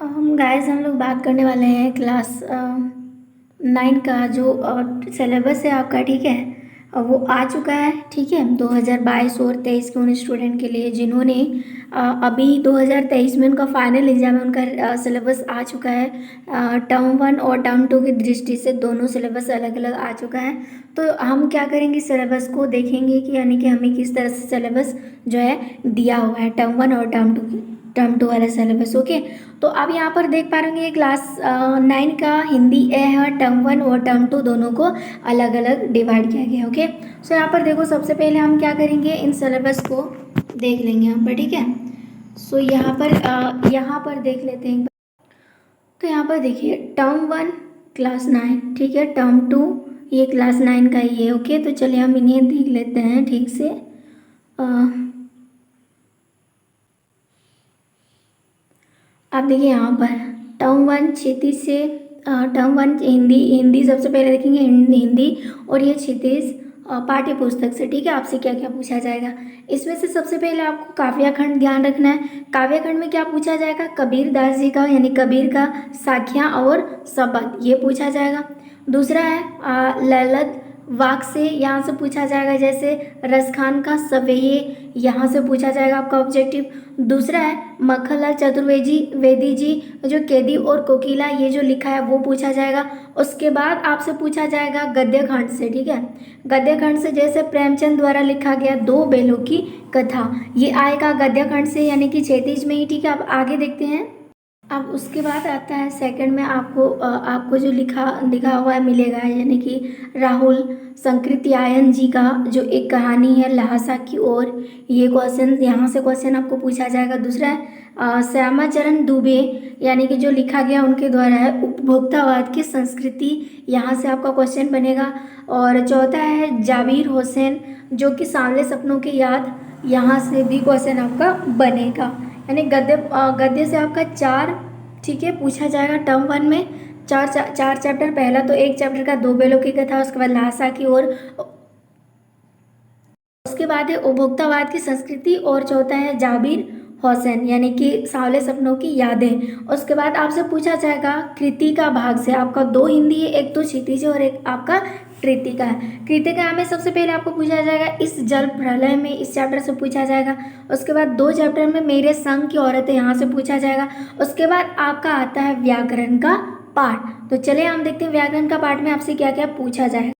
Guys हम लोग बात करने वाले हैं क्लास 9 का जो सिलेबस है आपका, ठीक है। वो आ चुका है, ठीक है। 2022 और 23 के उन स्टूडेंट के लिए जिन्होंने अभी 2023 में उनका फाइनल एग्जाम है, उनका सिलेबस आ चुका है। टर्म 1 और टर्म 2 की दृष्टि से दोनों सिलेबस अलग अलग आ चुका है। तो हम क्या करेंगे, सिलेबस को देखेंगे कि यानी कि हमें किस तरह से सिलेबस जो है दिया हुआ है टर्म 1 और टर्म 2 वाला सिलेबस, ओके। तो अब यहाँ पर देख पा रहे होंगे क्लास 9 का हिंदी ए है, टर्म 1 और टर्म 2 दोनों को अलग अलग डिवाइड किया गया, ओके। सो यहाँ पर देखो, सबसे पहले हम क्या करेंगे, इन सिलेबस को देख लेंगे यहाँ पर, ठीक है। सो यहाँ पर देख लेते हैं। तो यहाँ पर देखिए, टर्म 1 क्लास 9, ठीक है। टर्म 2 ये क्लास 9 का ही है, ओके। तो चलिए हम इन्हें देख लेते हैं ठीक से। आप देखिए यहाँ पर टर्म 1 क्षितिज से टर्म 1 हिंदी सबसे पहले देखेंगे, हिंदी। और ये क्षितिज पाठ्य पुस्तक से, ठीक है। आपसे क्या क्या पूछा जाएगा, इसमें से सबसे पहले आपको काव्य खंड ध्यान रखना है। काव्य खंड में क्या पूछा जाएगा, कबीर दास जी का यानी कबीर का साखियाँ और शब्द ये पूछा जाएगा। दूसरा है ललित वाक से, यहाँ से पूछा जाएगा, जैसे रसखान का सवेये, यहाँ से पूछा जाएगा आपका ऑब्जेक्टिव। दूसरा है मक्खनलाल चतुर्वेदी जी जो केदी और कोकिला ये जो लिखा है वो पूछा जाएगा। उसके बाद आपसे पूछा जाएगा गद्य खंड से, ठीक है। गद्य खंड से जैसे प्रेमचंद द्वारा लिखा गया दो बैलों की कथा, ये आएगा गद्य खंड से यानी कि क्षैतिज में ही, ठीक है। अब आगे देखते हैं। अब उसके बाद आता है सेकंड में, आपको जो लिखा हुआ है मिलेगा, यानी कि राहुल संकृत्यायन जी का जो एक कहानी है लहासा की ओर, ये क्वेश्चन यहाँ से क्वेश्चन आपको पूछा जाएगा। दूसरा है श्यामाचरण दुबे यानी कि जो लिखा गया उनके द्वारा है उपभोक्तावाद की संस्कृति, यहाँ से आपका क्वेश्चन बनेगा। और चौथा है जावीर हुसैन जो कि सांवले सपनों की याद, यहाँ से भी क्वेश्चन आपका बनेगा। यानी गद्य से आपका 4, ठीक है, पूछा जाएगा टर्म 1 में। चार चैप्टर, पहला तो एक चैप्टर का दो बैलों की कथा, उसके बाद लहासा की ओर, उसके बाद है उपभोक्तावाद की संस्कृति, और चौथा है जाबिर हुसैन यानी कि सांवले सपनों की यादें। उसके बाद आपसे पूछा जाएगा कृतिका भाग से, आपका दो हिंदी है, एक तो क्षितिज और एक आपका कृतिका है। कृतिका में सबसे पहले आपको पूछा जाएगा इस जल प्रलय में, इस चैप्टर से पूछा जाएगा। उसके बाद दो चैप्टर में मेरे संग की औरतें, यहाँ से पूछा जाएगा। उसके बाद आपका आता है व्याकरण का पाठ। तो चलिए हम देखते हैं व्याकरण का पाठ में आपसे क्या क्या पूछा जाएगा।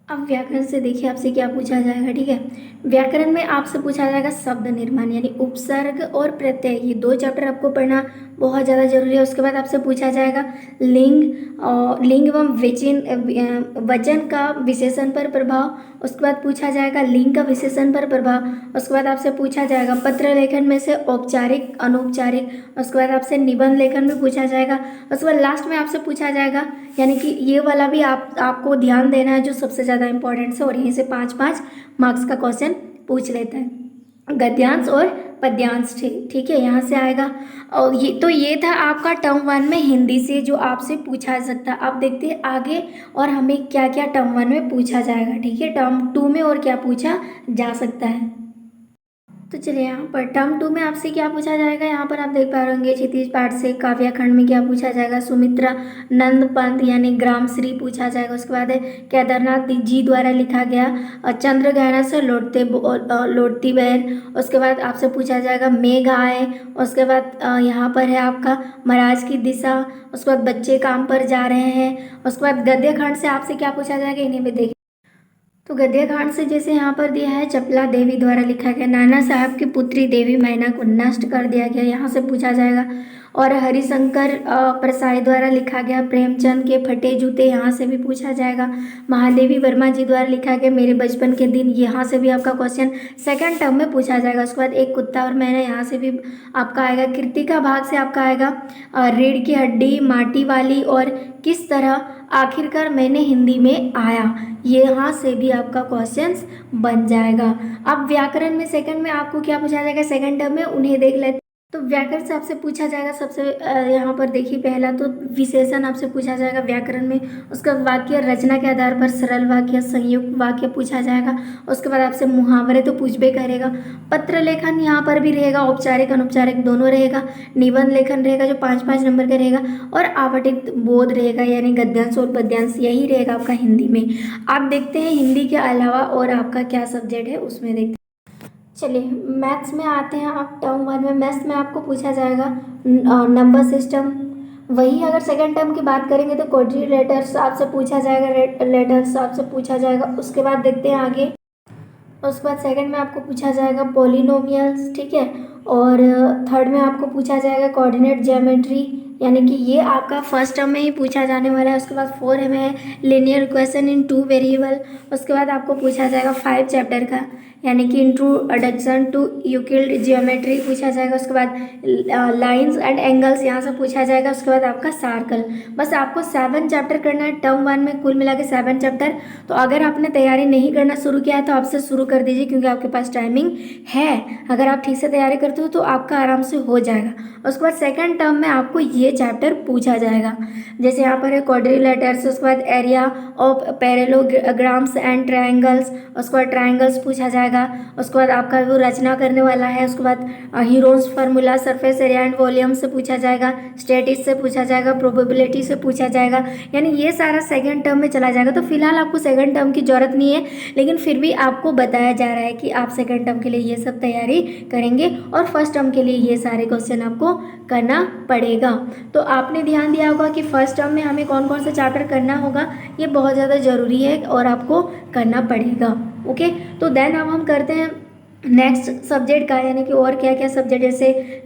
अब व्याकरण से देखिए आपसे क्या पूछा जाएगा, ठीक है। व्याकरण में आपसे पूछा जाएगा शब्द निर्माण यानी उपसर्ग और प्रत्यय, ये दो चैप्टर आपको पढ़ना बहुत ज़्यादा जरूरी है। उसके बाद आपसे पूछा जाएगा लिंग एवं वचन का विशेषण पर प्रभाव। उसके बाद पूछा जाएगा लिंग का विशेषण पर प्रभाव। उसके बाद आपसे पूछा जाएगा पत्र लेखन में से औपचारिक अनौपचारिक। उसके बाद आपसे निबंध लेखन में पूछा जाएगा। उसके बाद लास्ट में आपसे पूछा जाएगा, यानी कि ये वाला भी आपको ध्यान देना है जो सबसे ज़्यादा इंपॉर्टेंट है, और यहीं से 5-5 मार्क्स का क्वेश्चन पूछ लेता है, गद्यांश और पद्यांश, ठीक है, यहाँ से आएगा। और ये था आपका टर्म 1 में हिंदी से जो आपसे पूछा जा सकता है। अब देखते हैं आगे और हमें क्या क्या टर्म 1 में पूछा जाएगा, ठीक है। टर्म 2 में और क्या पूछा जा सकता है। तो चलिए यहाँ पर टर्म 2 में आपसे क्या पूछा जाएगा, यहाँ पर आप देख पा रहे होंगे क्षितिज पाठ से काव्य खंड में क्या पूछा जाएगा, सुमित्रा नंद पंत यानी ग्राम श्री पूछा जाएगा। उसके बाद है केदारनाथ जी द्वारा लिखा गया चंद्रग्रहण से लौटती बहर। उसके बाद आपसे पूछा जाएगा मेघ आए। उसके बाद यहाँ पर है आपका महाराज की दिशा। उसके बाद बच्चे काम पर जा रहे हैं। उसके बाद गद्य खंड से आपसे क्या पूछा जाएगा, इन्हें भी देखिए। तो गद्य कांड से जैसे यहाँ पर दिया है चपला देवी द्वारा लिखा गया नाना साहब की पुत्री देवी मैना को नष्ट कर दिया गया, यहाँ से पूछा जाएगा। और हरिशंकर प्रसाई द्वारा लिखा गया प्रेमचंद के फटे जूते, यहाँ से भी पूछा जाएगा। महादेवी वर्मा जी द्वारा लिखा गया मेरे बचपन के दिन, यहाँ से भी आपका क्वेश्चन सेकंड टर्म में पूछा जाएगा। उसके बाद एक कुत्ता और मैना, यहाँ से भी आपका आएगा। कृतिका भाग से आपका आएगा रीढ़ की हड्डी, माटी वाली और किस तरह आखिरकार मैंने हिंदी में आया, यहाँ से भी आपका क्वेश्चंस बन जाएगा। अब व्याकरण में सेकंड में आपको क्या पूछा जाएगा सेकंड टर्म में, उन्हें देख लेते। तो व्याकरण से आपसे पूछा जाएगा सबसे यहाँ पर देखिए, पहला तो विशेषण आपसे पूछा जाएगा व्याकरण में। उसका वाक्य रचना के आधार पर सरल वाक्य, संयुक्त वाक्य पूछा जाएगा। उसके बाद आपसे मुहावरे तो पूछबे करेगा। पत्र लेखन यहाँ पर भी रहेगा, औपचारिक अनौपचारिक दोनों रहेगा। निबंध लेखन रहेगा जो 5-5 नंबर का रहेगा, और आवटित बोध रहेगा यानी गद्यांश और पद्यांश, यही रहेगा आपका हिंदी में। आप देखते हैं हिंदी के अलावा और आपका क्या सब्जेक्ट है उसमें देखते हैं। चलिए मैथ्स में आते हैं। आप टर्म 1 में मैथ्स में आपको पूछा जाएगा नंबर सिस्टम। वही अगर सेकंड टर्म की बात करेंगे तो क्वाड्रिलेटर्स आपसे पूछा जाएगा, लेटर्स आपसे पूछा जाएगा। उसके बाद देखते हैं आगे। उसके बाद सेकंड में आपको पूछा जाएगा पॉलिनोमियल्स, ठीक है। और थर्ड में आपको पूछा जाएगा कोऑर्डिनेट ज्योमेट्री, यानी कि ये आपका फर्स्ट टर्म में ही पूछा जाने वाला है। उसके बाद 4 में है लिनियर इक्वेशन इन 2 वेरिएबल। उसके बाद आपको पूछा जाएगा 5 चैप्टर का, यानी कि इंट्रोडक्शन टू यूक्लिड ज्योमेट्री पूछा जाएगा। उसके बाद लाइंस एंड एंगल्स यहाँ से पूछा जाएगा। उसके बाद आपका सर्कल। बस आपको 7 चैप्टर करना है टर्म 1 में, कुल मिला के 7 चैप्टर। तो अगर आपने तैयारी नहीं करना शुरू किया है तो आपसे शुरू कर दीजिए, क्योंकि आपके पास टाइमिंग है। अगर आप ठीक से तैयारी करते हो तो आपका आराम से हो जाएगा। उसके बाद सेकंड टर्म में आपको ये चैप्टर पूछा जाएगा, जैसे यहाँ पर है क्वाड्रिलेटर्स। उसके बाद area of parallelograms and triangles. उसके बाद ट्रायंगल्स पूछा जाएगा। उसके बाद आपका वो रचना करने वाला है। उसके बाद Heron's formula, surface area and volume से पूछा जाएगा, स्टैटिस्टिक्स से पूछा जाएगा, प्रोबेबिलिटी से पूछा जाएगा। यानी ये सारा सेकंड टर्म में चला जाएगा। तो फिलहाल आपको सेकंड टर्म की जरूरत नहीं है, लेकिन फिर भी आपको बताया जा रहा है कि आप सेकंड टर्म के लिए ये सब तैयारी करेंगे और फर्स्ट टर्म के लिए ये सारे क्वेश्चन आपको करना पड़ेगा। तो आपने ध्यान दिया होगा कि फर्स्ट टर्म में हमें कौन कौन सा चैप्टर करना होगा, ये बहुत ज़्यादा ज़रूरी है और आपको करना पड़ेगा। ओके, तो देन अब हम करते हैं नेक्स्ट सब्जेक्ट का, यानी कि और क्या क्या सब्जेक्ट, जैसे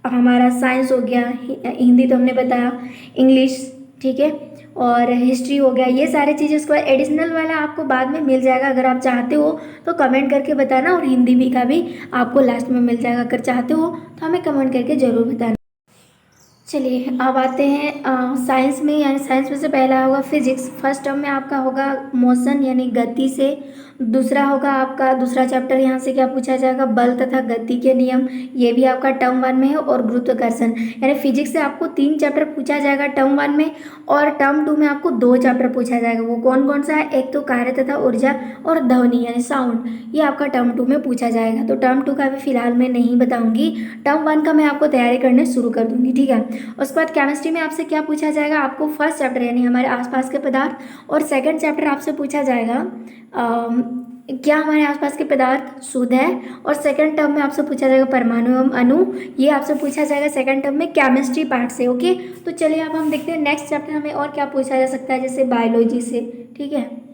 हमारा साइंस हो गया, हिंदी तो हमने बताया, इंग्लिश, ठीक है, और हिस्ट्री हो गया, ये सारी चीज़ें। उसके बाद एडिशनल वाला आपको बाद में मिल जाएगा, अगर आप चाहते हो तो कमेंट करके बताना, और हिंदी भी का भी आपको लास्ट में मिल जाएगा। अगर चाहते हो तो हमें कमेंट करके ज़रूर बताना। चलिए अब आते हैं साइंस में, यानी साइंस में से पहला होगा फिजिक्स। फर्स्ट टर्म में आपका होगा मोशन यानी गति से। दूसरा होगा आपका दूसरा चैप्टर, यहाँ से क्या पूछा जाएगा, बल तथा गति के नियम, ये भी आपका टर्म 1 में है। और गुरुत्वाकर्षण, यानी फिजिक्स से आपको 3 चैप्टर पूछा जाएगा टर्म 1 में, और टर्म 2 में आपको 2 चैप्टर पूछा जाएगा। वो कौन कौन सा है, एक तो कार्य तथा ऊर्जा, और ध्वनि यानी साउंड, ये आपका टर्म 2 में पूछा जाएगा। तो टर्म 2 का भी फिलहाल मैं नहीं बताऊंगी, टर्म 1 का मैं आपको तैयारी करने शुरू कर दूंगी, ठीक है। उसके बाद केमिस्ट्री में आपसे क्या पूछा जाएगा, आपको फर्स्ट चैप्टर यानी हमारे आसपास के पदार्थ, और सेकंड चैप्टर आपसे पूछा जाएगा क्या हमारे आसपास के पदार्थ शुद्ध है, और सेकंड टर्म में आपसे पूछा जाएगा परमाणु एवं अणु, ये आपसे पूछा जाएगा सेकंड टर्म में केमिस्ट्री पार्ट से। ओके, तो चलिए अब हम देखते हैं नेक्स्ट चैप्टर हमें और क्या पूछा जा सकता है, जैसे बायोलॉजी से, ठीक है।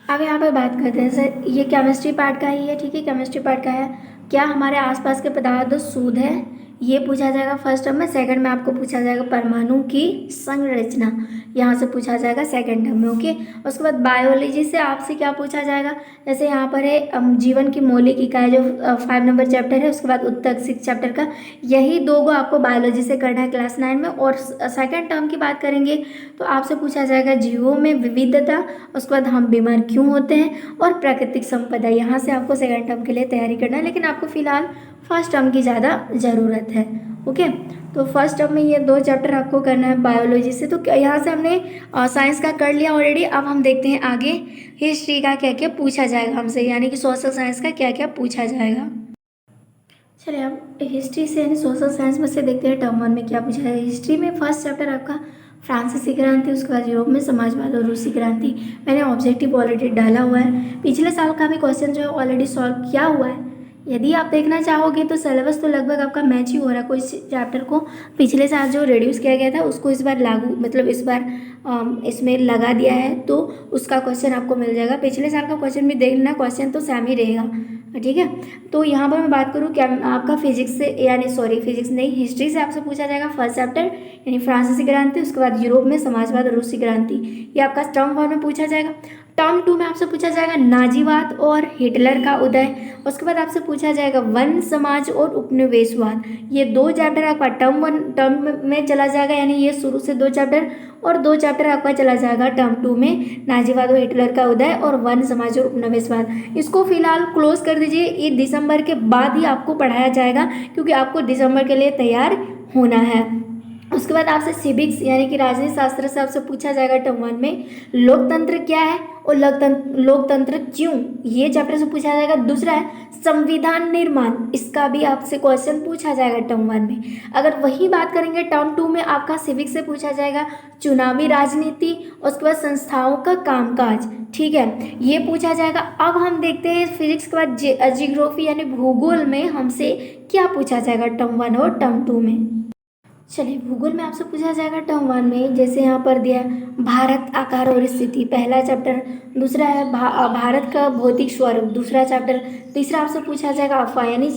अब यहाँ पे बात करते हैं सर, ये केमिस्ट्री पार्ट का ही है, ठीक है, केमिस्ट्री पार्ट का है। क्या हमारे आसपास के पदार्थ शुद्ध है, ये पूछा जाएगा फर्स्ट टर्म में। सेकंड में आपको पूछा जाएगा परमाणु की संरचना, यहाँ से पूछा जाएगा सेकंड टर्म में। ओके, उसके बाद बायोलॉजी से आपसे क्या पूछा जाएगा, जैसे यहाँ पर है जीवन की मौलिक इकाई, जो 5 नंबर चैप्टर है। उसके बाद उत्तक 6 चैप्टर का, यही 2 को आपको बायोलॉजी से करना है क्लास 9 में। और सेकंड टर्म की बात करेंगे तो आपसे पूछा जाएगा जीवों में विविधता, उसके बाद हम बीमार क्यों होते हैं, और प्राकृतिक संपदा। यहाँ से आपको सेकंड टर्म के लिए तैयारी करना है, लेकिन आपको फिलहाल फर्स्ट टर्म की ज़्यादा ज़रूरत है। ओके, तो फर्स्ट टर्म में ये 2 चैप्टर आपको करना है बायोलॉजी से। तो यहाँ से हमने साइंस का कर लिया ऑलरेडी। अब हम देखते हैं आगे हिस्ट्री का क्या क्या पूछा जाएगा हमसे, यानी कि सोशल साइंस का क्या क्या पूछा जाएगा। चलिए अब हिस्ट्री से यानी सोशल साइंस में से देखते हैं टर्म 1 में क्या पूछा है। हिस्ट्री में फर्स्ट चैप्टर आपका फ्रांसीसी क्रांति, उसके बाद यूरोप में समाजवाद और रूसी क्रांति। मैंने ऑब्जेक्टिव ऑलरेडी डाला हुआ है, पिछले साल का भी क्वेश्चन जो है ऑलरेडी सॉल्व किया हुआ है। यदि आप देखना चाहोगे तो सिलेबस तो लगभग आपका मैच ही हो रहा है। कोई चैप्टर को पिछले साल जो रिड्यूस किया गया था उसको इस बार लागू, मतलब इस बार इसमें लगा दिया है, तो उसका क्वेश्चन आपको मिल जाएगा। पिछले साल का क्वेश्चन भी देखना, क्वेश्चन तो सेम ही रहेगा, ठीक है। तो यहाँ पर मैं बात करूँ क्या आपका फिजिक्स से, यानी सॉरी फिजिक्स नहीं, हिस्ट्री से आपसे पूछा जाएगा फर्स्ट चैप्टर यानी फ्रांसीसी क्रांति, उसके बाद यूरोप में समाजवाद और रूसी क्रांति, ये आपका टर्म 1 में पूछा जाएगा। टर्म 2 में आपसे पूछा जाएगा नाजीवाद और हिटलर का उदय, उसके बाद आपसे पूछा जाएगा वन समाज और उपनिवेशवाद। ये 2 चैप्टर आपका टर्म में चला जाएगा, यानी ये शुरू से 2 चैप्टर, और 2 चैप्टर आपका चला जाएगा टर्म 2 में, नाजीवाद और हिटलर का उदय और वन समाज और उपनिवेशवाद। इसको फिलहाल क्लोज कर दीजिए, ये दिसंबर के बाद ही आपको पढ़ाया जाएगा, क्योंकि आपको दिसंबर के लिए तैयार होना है। उसके बाद आपसे सिविक्स यानी कि राजनीति शास्त्र से आपसे पूछा जाएगा टर्म 1 में लोकतंत्र क्या है और लोकतंत्र क्यों, ये चैप्टर से पूछा जाएगा। दूसरा है संविधान निर्माण, इसका भी आपसे क्वेश्चन पूछा जाएगा टर्म 1 में। अगर वही बात करेंगे टर्म 2 में आपका सिविक्स से पूछा जाएगा चुनावी राजनीति, उसके बाद संस्थाओं का कामकाज, ठीक है, ये पूछा जाएगा। अब हम देखते हैं फिजिक्स के बाद जियोग्राफी यानी भूगोल में हमसे क्या पूछा जाएगा टर्म 1 और टर्म 2 में। चलिए भूगोल में आपसे पूछा जाएगा टर्म 1 में, जैसे यहाँ पर दिया भारत आकार और स्थिति, पहला चैप्टर। दूसरा है भारत का भौतिक स्वरूप, दूसरा चैप्टर। तीसरा आपसे पूछा जाएगा अफवाह, यानी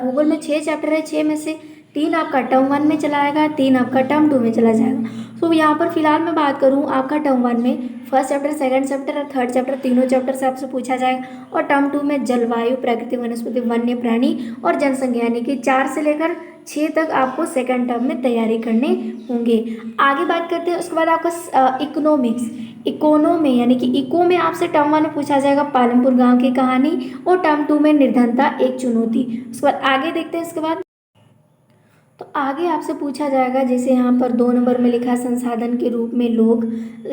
भूगोल में 6 चैप्टर है, 6 में से 3 आपका टर्म 1 में चला आएगा, 3 आपका टर्म 2 में चला जाएगा। तो यहाँ पर फिलहाल मैं बात करूँ आपका टर्म 1 में फर्स्ट चैप्टर, सेकंड चैप्टर और थर्ड चैप्टर, तीनों चैप्टर से आपसे पूछा जाएगा। और टर्म 2 में जलवायु, प्रकृति, वनस्पति, वन्य प्राणी और जनसंख्या, यानी कि 4 से लेकर 6 तक आपको सेकंड टर्म में तैयारी करने होंगे। आगे बात करते हैं, उसके बाद आपका इकोनॉमिक्स, इकोनो में यानी कि इको में आपसे टर्म 1 में पूछा जाएगा पालमपुर गांव की कहानी, और टर्म 2 में निर्धनता एक चुनौती। उसके बाद आगे देखते हैं, इसके बाद तो आगे आपसे पूछा जाएगा, जैसे यहाँ पर 2 नंबर में लिखा संसाधन के रूप में लोग,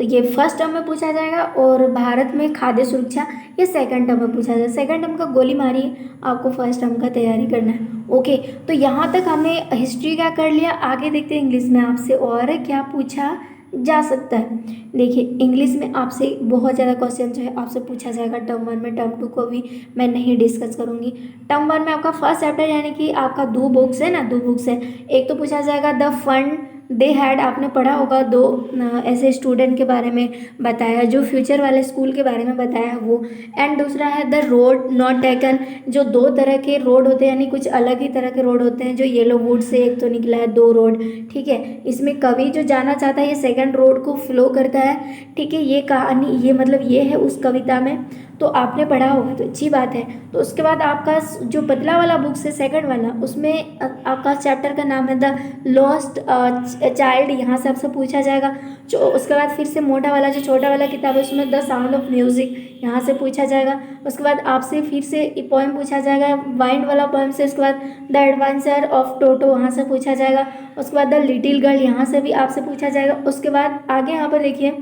ये फर्स्ट टर्म में पूछा जाएगा। और भारत में खाद्य सुरक्षा, ये सेकंड टर्म में पूछा जाएगा। सेकंड टर्म का गोली मारी, आपको फर्स्ट टर्म का तैयारी करना है। ओके, तो यहाँ तक हमने हिस्ट्री का कर लिया। आगे देखते हैं इंग्लिश में आपसे और क्या पूछा जा सकता है। देखिए इंग्लिश में आपसे बहुत ज़्यादा क्वेश्चन जो है आपसे पूछा जाएगा टर्म 1 में, टर्म 2 को भी मैं नहीं डिस्कस करूँगी। टर्म 1 में आपका फर्स्ट चैप्टर यानी कि आपका 2 बुक्स है ना, 2 बुक्स है। एक तो पूछा जाएगा द फंड दे हैड, आपने पढ़ा होगा, 2 ऐसे स्टूडेंट के बारे में बताया, जो फ्यूचर वाले स्कूल के बारे में बताया वो। एंड दूसरा है द रोड नॉट टेकन, जो 2 तरह के रोड होते हैं, यानी कुछ अलग ही तरह के रोड होते हैं, जो येलो वुड से एक तो निकला है 2 रोड, ठीक है। इसमें कवि जो जाना चाहता है ये सेकंड रोड को फ्लो करता है, ठीक है। ये कहानी ये मतलब ये है उस कविता में, तो आपने पढ़ा होगा तो अच्छी बात है। तो उसके बाद आपका जो पतला वाला बुक से सेकंड वाला, उसमें आपका चैप्टर का नाम है द लॉस्ट चाइल्ड, यहाँ से आपसे पूछा जाएगा। जो उसके बाद फिर से मोटा वाला जो छोटा वाला किताब है उसमें द साउंड ऑफ म्यूजिक, यहाँ से पूछा जाएगा। उसके बाद आपसे फिर से पोएम पूछा जाएगा वाइंड वाला पोएम से। उसके बाद द एडवेंचर ऑफ टोटो, वहाँ से पूछा जाएगा। उसके बाद द लिटिल गर्ल, यहाँ से भी आपसे पूछा जाएगा। उसके बाद आगे यहाँ पर देखिए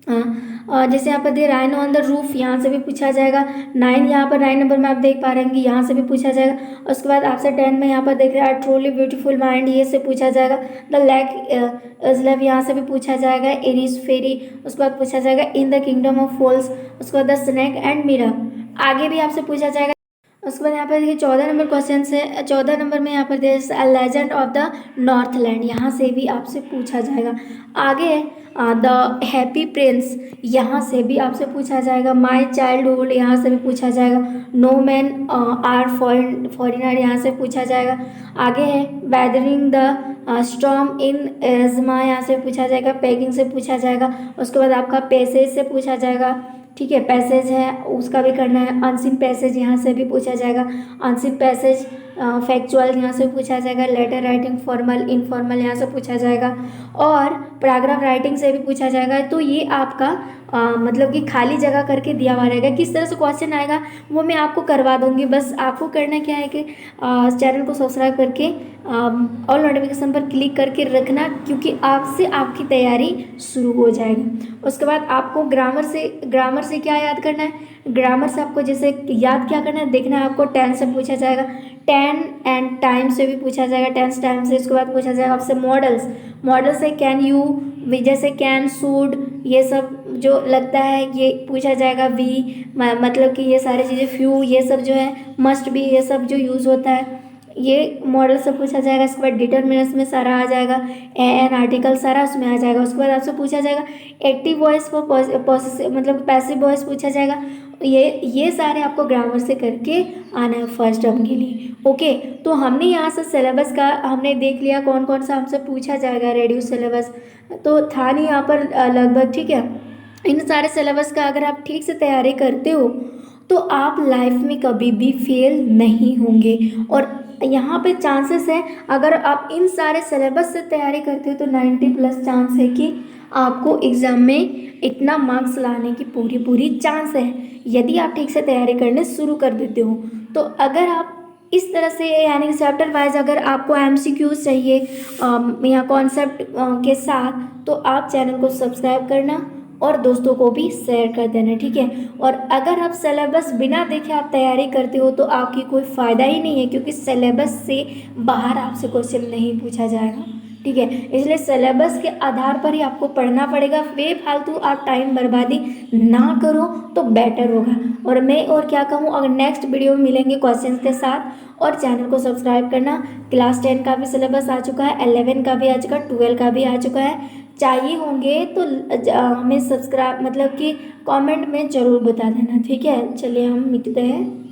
जैसे यहाँ पर दे राइन ऑन द रूफ, यहाँ से भी पूछा जाएगा। 9 यहाँ पर 9 नंबर में आप देख पा रहे हैं, यहाँ से भी पूछा जाएगा। उसके बाद आपसे 10 में यहाँ पर देख रहे हैं ट्रूली ब्यूटीफुल माइंड, ये से पूछा जाएगा। द लैक इज लव, यहाँ से भी पूछा जाएगा। इनिस फेरी, उसके बाद पूछा जाएगा in the kingdom of falls. उसके बाद द स्नैक एंड मिरर, आगे भी आपसे पूछा जाएगा। उसके बाद यहाँ पर देखिए 14 नंबर क्वेश्चन है। 14 नंबर में यहाँ पर लेजेंड ऑफ द नॉर्थलैंड, यहाँ से भी आपसे पूछा जाएगा। आगे द हैप्पी प्रिंस, यहाँ से भी आपसे पूछा जाएगा। माय चाइल्डहुड, यहाँ से भी पूछा जाएगा। नो मैन आर फॉरेनर, यहाँ से पूछा जाएगा। आगे है weathering the storm in asthma, यहाँ से पूछा जाएगा। पैकिंग से पूछा जाएगा। उसके बाद आपका पैसेज से पूछा जाएगा, ठीक है, पैसेज है उसका भी करना है। अनसीन पैसेज, यहाँ से भी पूछा जाएगा। अनसीन पैसेज फैक्चुअल, यहाँ से पूछा जाएगा। लेटर राइटिंग, फॉर्मल, इनफॉर्मल, यहाँ से पूछा जाएगा। और पैराग्राफ राइटिंग से भी पूछा जाएगा। तो ये आपका मतलब कि खाली जगह करके दिया हुआ रहेगा। किस तरह से क्वेश्चन आएगा वो मैं आपको करवा दूंगी। बस आपको करना क्या है कि चैनल को सब्सक्राइब करके ऑल नोटिफिकेशन पर क्लिक करके रखना, क्योंकि आपसे आपकी तैयारी शुरू हो जाएगी। उसके बाद आपको ग्रामर से क्या याद करना है, ग्रामर से आपको जैसे याद क्या करना है देखना है आपको। टेंस से पूछा जाएगा, टेन एंड टाइम से भी पूछा जाएगा, टेंस टाइम से। उसके बाद पूछा जाएगा आपसे मॉडल से कैन यू, जैसे कैन, शुड, ये सब जो लगता है ये पूछा जाएगा। वी मतलब कि ये सारी चीज़ें, फ्यू, ये सब जो है, मस्ट भी, ये सब जो यूज़ होता है ये मॉडल से पूछा जाएगा। इसके बाद डिटर्मिनर्स में सारा आ जाएगा, एन आर्टिकल सारा उसमें आ जाएगा। उसके बाद आपसे पूछा जाएगा एक्टिव वॉइस फॉर पॉसेसिव मतलब पैसिव वॉइस पूछा जाएगा। ये सारे आपको ग्रामर से करके आना है फर्स्ट टर्म के लिए। ओके, तो हमने यहाँ से सिलेबस का हमने देख लिया कौन कौन सा हमसे पूछा जाएगा। रेड्यूस सिलेबस तो था नहीं यहाँ पर लगभग, ठीक है। इन सारे सिलेबस का अगर आप ठीक से तैयारी करते हो तो आप लाइफ में कभी भी फेल नहीं होंगे। और यहाँ पे चांसेस है, अगर आप इन सारे सिलेबस से तैयारी करते हो तो 90+ चांस है कि आपको एग्ज़ाम में इतना मार्क्स लाने की पूरी पूरी चांस है, यदि आप ठीक से तैयारी करने शुरू कर देते हो। तो अगर आप इस तरह से यानी चैप्टर वाइज अगर आपको MCQs चाहिए या कॉन्सेप्ट के साथ, तो आप चैनल को सब्सक्राइब करना और दोस्तों को भी शेयर कर देना, ठीक है। और अगर आप सिलेबस बिना देखे आप तैयारी करते हो तो आपकी कोई फ़ायदा ही नहीं है, क्योंकि सिलेबस से बाहर आपसे क्वेश्चन नहीं पूछा जाएगा, ठीक है। इसलिए सिलेबस के आधार पर ही आपको पढ़ना पड़ेगा। बेफालतू आप टाइम बर्बादी ना करो तो बेटर होगा। और मैं और क्या कहूँ, अगर नेक्स्ट वीडियो में मिलेंगे क्वेश्चंस के साथ। और चैनल को सब्सक्राइब करना। क्लास 10 का भी सिलेबस आ चुका है, 11 का भी आ चुका है, 12 का भी आ चुका है। चाहिए होंगे तो हमें सब्सक्राइब मतलब कि कमेंट में ज़रूर बता देना, ठीक है। चलिए हम मिलते हैं।